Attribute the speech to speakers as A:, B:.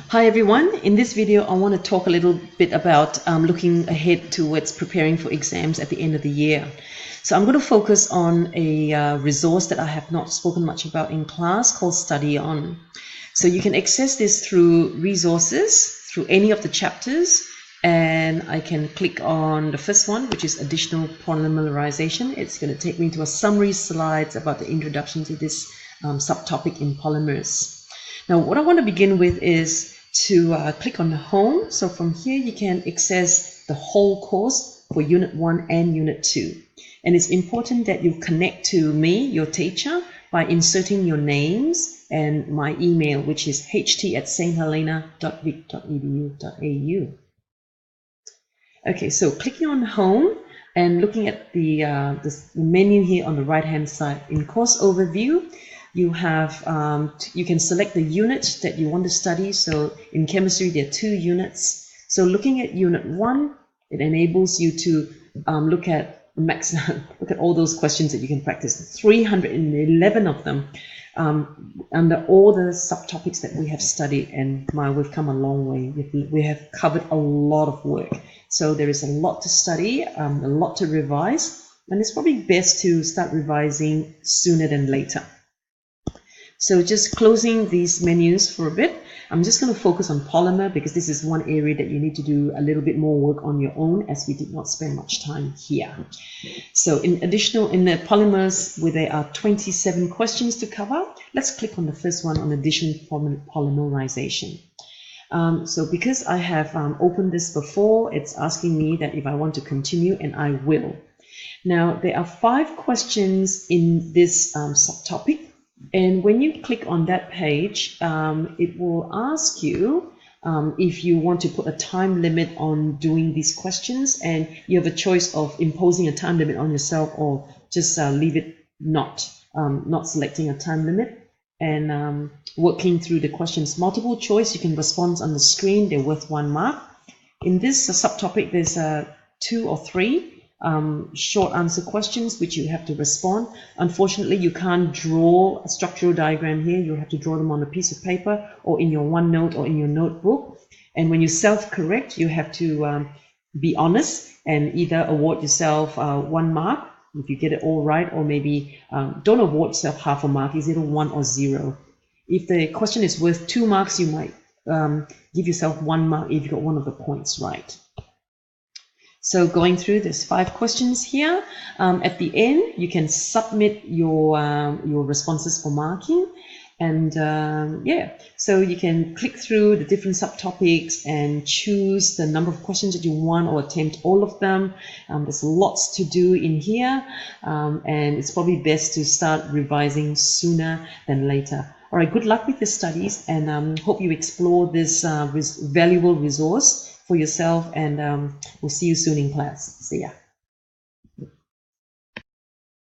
A: Hi everyone, in this video I want to talk a little bit about looking ahead towards preparing for exams at the end of the year. So I'm going to focus on a resource that I have not spoken much about in class called Study On. So you can access this through resources, through any of the chapters, and I can click on the first one, which is additional polymerization. It's going to take me to a summary slides about the introduction to this subtopic in polymers. Now, what I want to begin with is to click on the home. So from here, you can access the whole course for Unit 1 and Unit 2. And it's important that you connect to me, your teacher, by inserting your names and my email, which is ht@sthelena.vic.edu.au. Okay, so clicking on home and looking at the menu here on the right-hand side. In course overview, you have you can select the unit that you want to study. So in chemistry there are 2 units. So looking at Unit 1, it enables you to look at all those questions that you can practice. 311 of them under all the subtopics that we have studied, and we've come a long way. We have covered a lot of work. So there is a lot to study, a lot to revise, and it's probably best to start revising sooner than later. So just closing these menus for a bit, I'm just going to focus on polymer because this is one area that you need to do a little bit more work on your own, as we did not spend much time here. So in the polymers, where there are 27 questions to cover, let's click on the first one on addition polymerization. So because I have opened this before, it's asking me that if I want to continue, and I will. Now, there are 5 questions in this subtopic. And when you click on that page, it will ask you if you want to put a time limit on doing these questions, and you have a choice of imposing a time limit on yourself or just leave it not selecting a time limit and working through the questions. Multiple choice, you can respond on the screen, they're worth 1 mark. In this subtopic, there's 2 or 3 short answer questions which you have to respond. Unfortunately, you can't draw a structural diagram here. You have to draw them on a piece of paper or in your OneNote or in your notebook. And when you self-correct, you have to be honest and either award yourself 1 mark if you get it all right, or maybe don't award yourself half a mark. It's either 1 or 0. If the question is worth 2 marks, you might give yourself 1 mark if you got one of the points right. So going through, there's 5 questions here. At the end, you can submit your responses for marking, and so you can click through the different subtopics and choose the number of questions that you want, or attempt all of them. There's lots to do in here, and it's probably best to start revising sooner than later. All right, good luck with your studies, and hope you explore this valuable resource for yourself, and we'll see you soon in class. See ya.